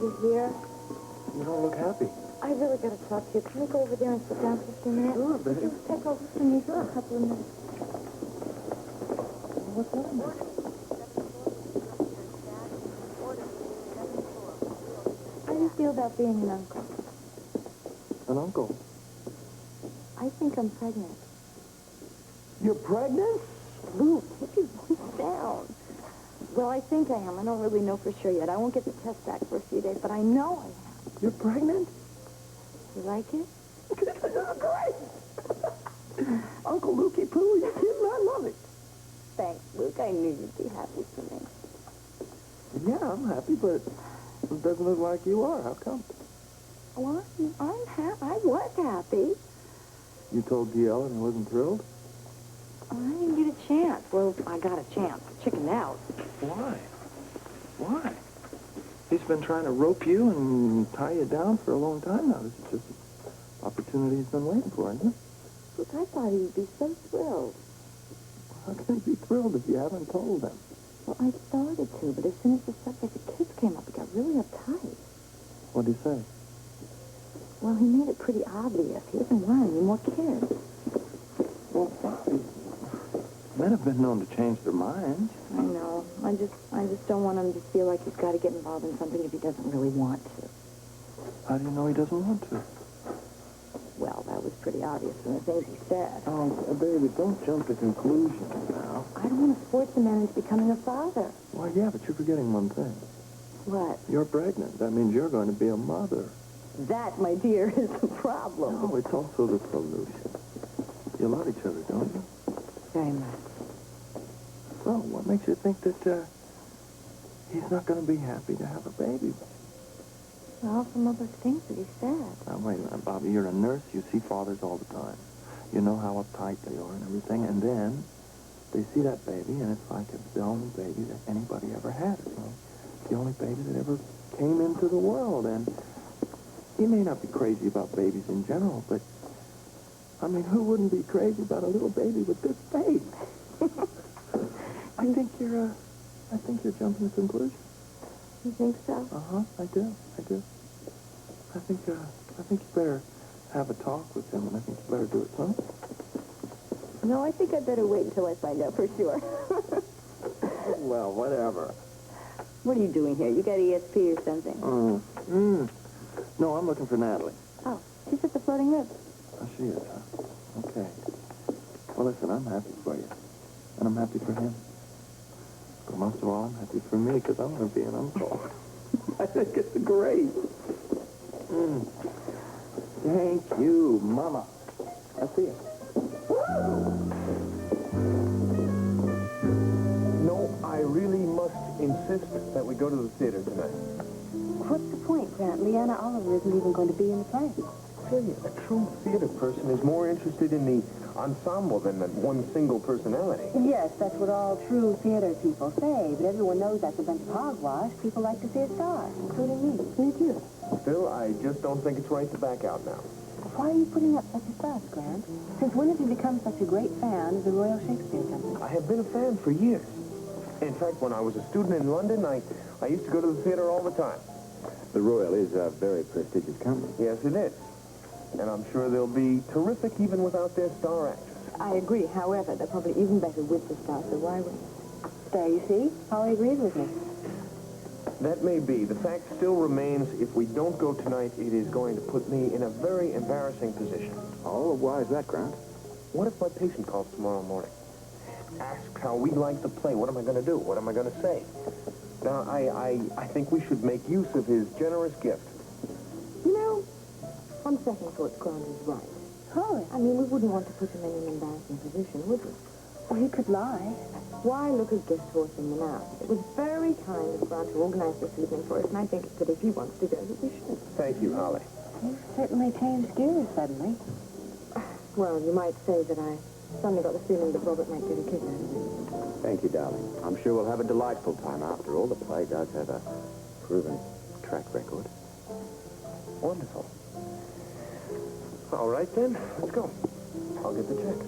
you're here. You don't look happy. I really got to talk to you. Can we go over there and sit down for a few minutes? Sure, baby. Could you take over from me for a couple of minutes? What's wrong? How do you feel about being an uncle? An uncle? I think I'm pregnant. You're pregnant? Luke, keep your voice down. Well, I think I am. I don't really know for sure yet. I won't get the test back for a few days, but I know I am. You're pregnant? You like it? This is great! Uncle Lukey Poo, you kid, I love it. Thanks, Luke. I knew you'd be happy for me. Yeah, I'm happy, but it doesn't look like you are. How come? Well, I was happy. You told DL and he wasn't thrilled? I didn't get a chance. Well, I got a chance. Chickened out. Why? Why? He's been trying to rope you and tie you down for a long time now. This is just an opportunity he's been waiting for, isn't it? Look, I thought he would be so thrilled. How can he be thrilled if you haven't told him? Well, I started to, but as soon as the subject of kids came up, he got really uptight. What'd he say? Well, he made it pretty obvious. He doesn't want any more kids. Well, Bobbie, men have been known to change their minds. I know. I just don't want him to feel like he's got to get involved in something if he doesn't really want to. How do you know he doesn't want to? Well, that was pretty obvious from the things he said. Oh, baby, don't jump to conclusions now. I don't want to force the man into becoming a father. Well, yeah, but you're forgetting one thing. What? You're pregnant. That means you're going to be a mother. That, my dear, is the problem. No, it's also the solution. You love each other, don't you? Very much. Well, what makes you think that he's not going to be happy to have a baby? Well, some of those things that he said. Now, wait a minute, Bobbie. You're a nurse. You see fathers all the time. You know how uptight they are and everything. And then they see that baby, and it's like it's the only baby that anybody ever had. You know? The only baby that ever came into the world. And he may not be crazy about babies in general, but, I mean, who wouldn't be crazy about a little baby with this face? I think you're jumping to conclusions. You think so? Uh-huh, I do. I think you better have a talk with him, and I think you better do it soon. No, I think I'd better wait until I find out for sure. Well, whatever. What are you doing here? You got ESP or something? No, I'm looking for Natalie. Oh, she's at the Floating Rib. Oh, she is, huh? Okay. Well, listen, I'm happy for you. And I'm happy for him. But most of all, I'm happy for me, because I'm going to be an uncle. I think it's great. Thank you, Mama. I see it. No, I really must insist that we go to the theater tonight. What's the point, Grant? Leanna Oliver isn't even going to be in the play. Say, a true theater person is more interested in the ensemble than one single personality. Yes, that's what all true theater people say, but everyone knows that's a bunch of hogwash. People like to see a star, including me. Me too. Still, I just don't think it's right to back out now. Why are you putting up such a fuss, Grant? Since when have you become such a great fan of the Royal Shakespeare Company? I have been a fan for years. In fact, when I was a student in London, I used to go to the theater all the time. The Royal is a very prestigious company. Yes, it is. And I'm sure they'll be terrific even without their star actress. I agree. However, they're probably even better with the star, so why wouldn't There, you see? Holly agrees with me. That may be. The fact still remains, if we don't go tonight, it is going to put me in a very embarrassing position. Oh, why is that, Grant? What if my patient calls tomorrow morning? Asks how we like the play. What am I going to do? What am I going to say? Now, I think we should make use of his generous gift. You know, on second thoughts, Grant is right. Holly. I mean, we wouldn't want to put him in an embarrassing position, would we? Well, he could lie. Why look a gift horse in the mouth? It was very kind of Grant to organize this evening for us, and I think that if he wants to go, that we should. Thank you, Holly. You certainly changed gears suddenly. Well, you might say that I suddenly got the feeling that Robert might get a kick out of it. Thank you, darling. I'm sure we'll have a delightful time. After all, the play does have a proven track record. Wonderful. All right, then. Let's go. I'll get the check.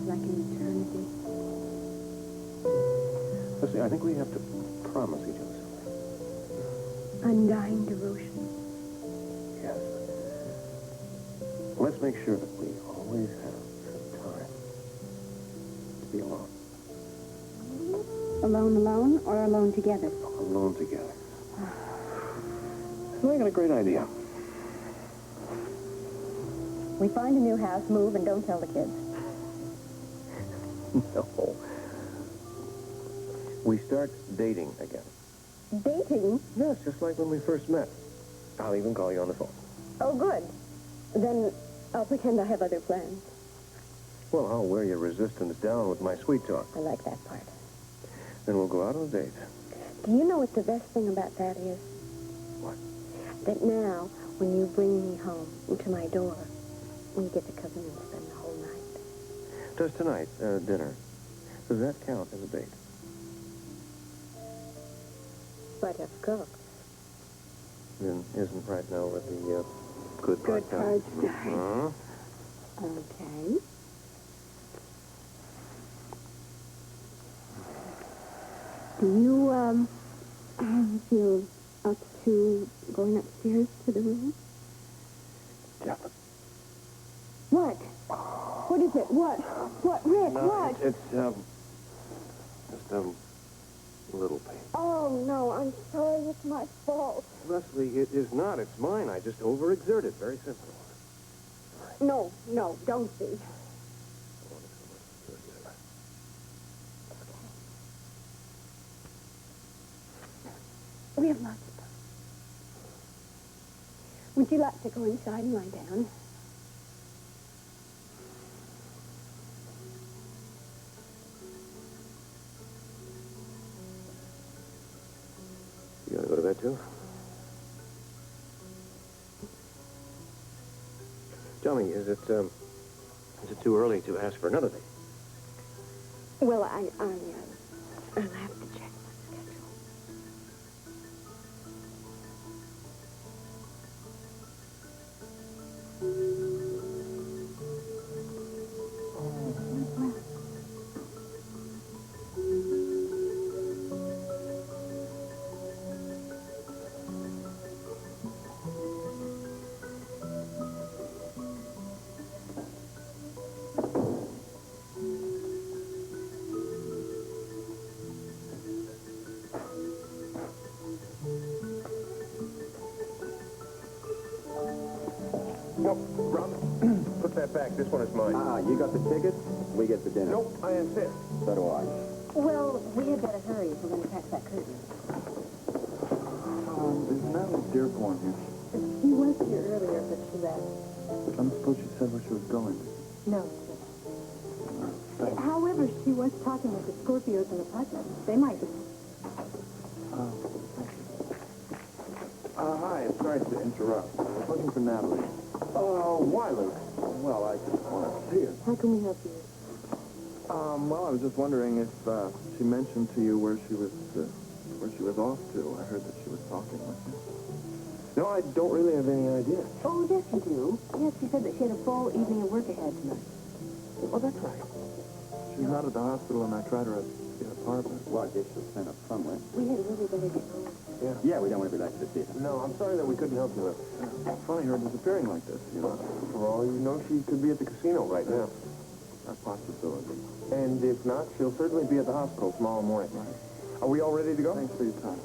like an eternity. Lesley, I think we have to promise each other something. Undying devotion. Yes. Let's make sure that we always have some time to be alone. Alone, or alone together? Alone together. I got a great idea. We find a new house, move, and don't tell the kids. No. We start dating again. Dating? Yes, just like when we first met. I'll even call you on the phone. Oh, good. Then I'll pretend I have other plans. Well, I'll wear your resistance down with my sweet talk. I like that part. Then we'll go out on a date. Do you know what the best thing about that is? What? That now, when you bring me home to my door, we get to come in and spend the whole night. Does tonight, dinner, does that count as a date? But of course. Then isn't right now where the good Good part part starts. Okay. Do you, feel up to going upstairs to the room? Definitely. What? What is it? What? What, Rick? What? It's just a little pain. Oh, no, I'm sorry. It's my fault. Lesley, it is not. It's mine. I just overexerted. Very simple. No, don't be. We have lots of time. Would you like to go inside and lie down? You gotta go to bed, too? Tell me, is it too early to ask for another date? Well, I'll have to check my schedule. Nope, Robin, put that back. This one is mine. You got the tickets, we get the dinner. Nope, I insist. So do I. Well, we had better hurry if we're going to catch that curtain. Is Natalie Dearborn here? She was here earlier, but she left. I don't suppose she said where she was going. No. Thanks. However, she was talking with the Scorpios in the apartment. They might be. Hi, sorry to interrupt. I was looking for Natalie. Why, Luke? Well, I just wanted to see her. How can we help you? Well, I was just wondering if she mentioned to you where she was off to. I heard that she was talking with you. No, I don't really have any idea. Oh, yes, you do. Yes, she said that she had a full evening of work ahead tonight. Oh, that's right. She's not at the hospital, and I tried her at the apartment. Well, I guess she'll send up somewhere. We had really better get home. Yeah, we don't want to be late to the theater. No, I'm sorry that we couldn't help you. It's funny her disappearing like this, you know. For all you know, she could be at the casino right now. A possibility. And if not, she'll certainly be at the hospital tomorrow morning. Right. Are we all ready to go? Thanks for your time.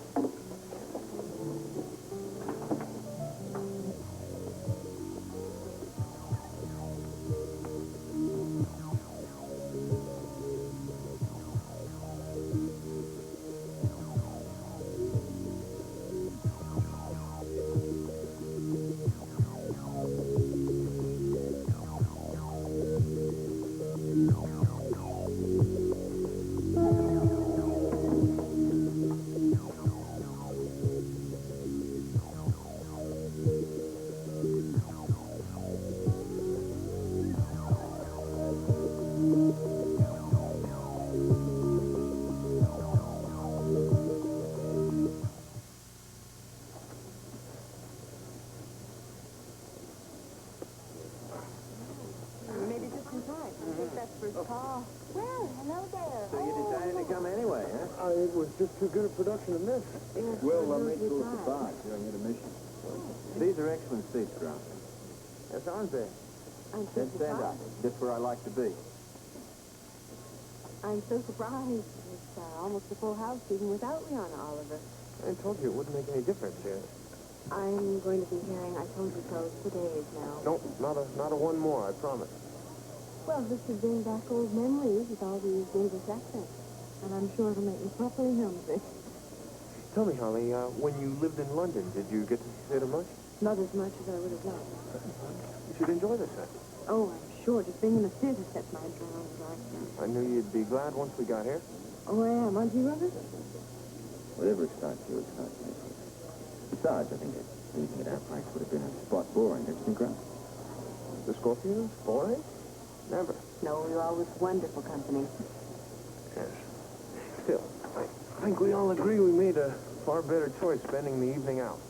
too good a production to miss. Will, made school surprise during intermission. These are excellent seats, Ground. Yes, aren't they? I'm so Then stand up. surprised. Just where I like to be. I'm so surprised. It's almost a full house even without Leona Oliver. I told you it wouldn't make any difference here. I'm going to be hearing I Told You So 2 days now. No, not a one more, I promise. Well, this is bring back old memories with all these English accents. And I'm sure it'll make me properly homesick. Tell me, Holly, when you lived in London, did you get to see theater much? Not as much as I would have liked. You should enjoy this set. Oh, I'm sure. Just being in the theater sets my adrenaline right. I knew you'd be glad once we got here. Oh, I am. Aren't you, Robert? Whatever excites you, excites me. Besides, I think that leaving at our price would have been a spot boring, don't you think, Grant? The Scorpios? Boring? Never. No, you're always wonderful company. Yes. Still, I think we all agree we made a far better choice spending the evening out.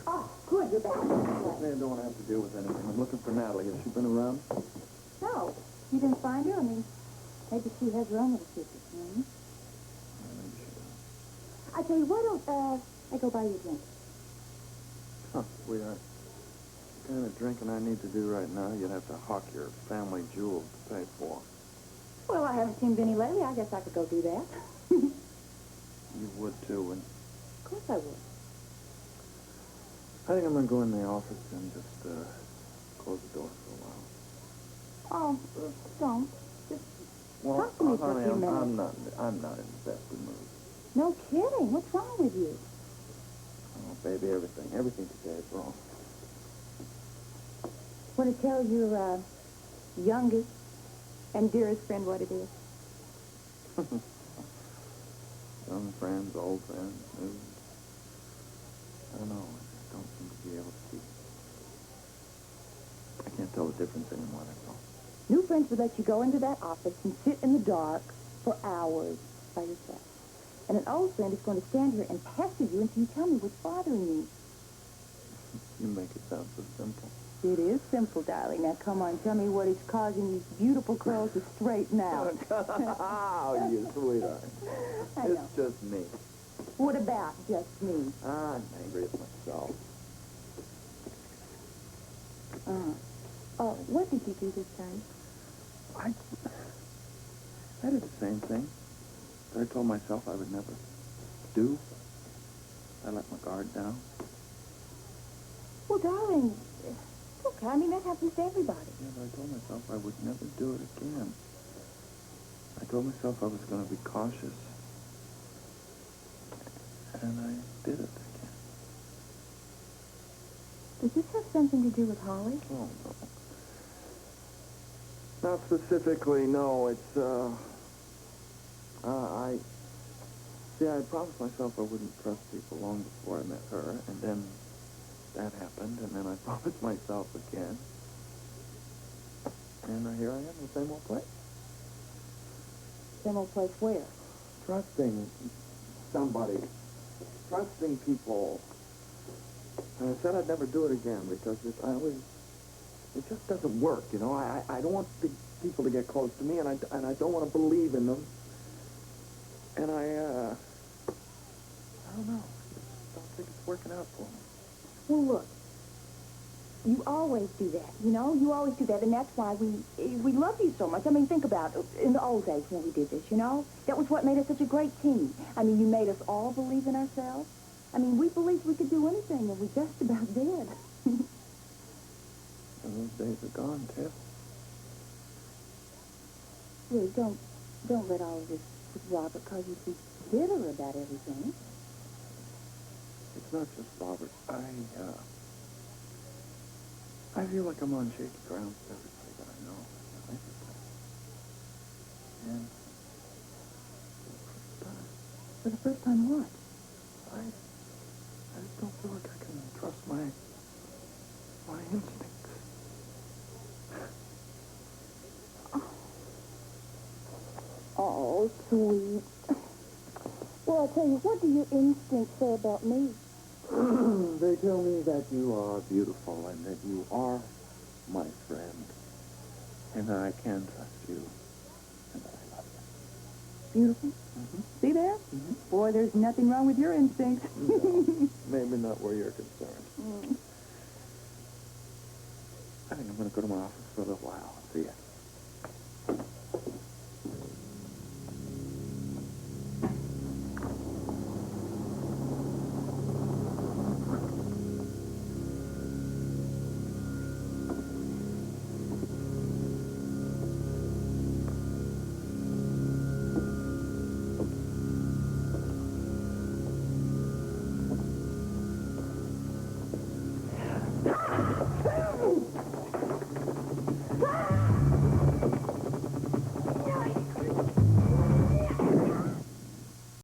Oh, good, you're back. Man, don't have to deal with anything. I'm looking for Natalie. Has she been around? No, you didn't find her? I mean, maybe she has her own little secrets, hmm? I tell you, why don't, I go buy you a drink? Huh, sweetheart. The kind of drinking I need to do right now, you'd have to hawk your family jewels to pay for. Well, I haven't seen Benny lately. I guess I could go do that. You would, too, and Of course I would. I think I'm going to go in the office and just, close the door for a while. Oh, don't. Just Well, talk to me for a honey, few I'm minutes. not in the best of mood. No kidding. What's wrong with you? Oh, baby, everything today is wrong. Want to tell your, youngest and dearest friend what it is? Young friends, old friends, new. I don't know. I just don't seem to be able to see. I can't tell the difference anymore, that's all. New friends would let you go into that office and sit in the dark for hours by yourself. And an old friend is going to stand here and pester you until you tell me what's bothering you. You make it sound so simple. It is simple, darling. Now, come on, tell me what is causing these beautiful curls to straighten out. Oh, you sweetheart. I know. It's just me. What about just me? I'm angry at myself. Oh, what did you do this time? I did the same thing that I told myself I would never do. I let my guard down. Well, darling, it's okay. I mean, that happens to everybody. Yeah, but I told myself I would never do it again. I told myself I was going to be cautious. And I did it again. Does this have something to do with Holly? Oh, no. Not specifically, no. It's, I promised myself I wouldn't trust people long before I met her, and then that happened, and then I promised myself again. And here I am in the same old place. Same old place where? Trusting somebody. Trusting people. And I said I'd never do it again because it just doesn't work, you know. I don't want the people to get close to me, and I don't want to believe in them. And I don't know. I just don't think it's working out for me. Well, look, you always do that, you know? You always do that, and that's why we love you so much. I mean, think about it. In the old days when we did this, you know? That was what made us such a great team. I mean, you made us all believe in ourselves. I mean, we believed we could do anything, and we just about did. And those days are gone, Tiff. Really, don't let all of this with Robert cause you to be bitter about everything. It's not just Robert. I feel like I'm on shaky ground with everybody that I know. Everybody. And For the first time, what? I just don't feel like I can trust my instincts. Oh, sweet. Well, I'll tell you, what do your instincts say about me? They tell me that you are beautiful and that you are my friend. And I can trust you. And I love you. Beautiful. See there? Boy, there's nothing wrong with your instincts. No, maybe not where you're concerned. I think I'm going to go to my office for a little while. See ya.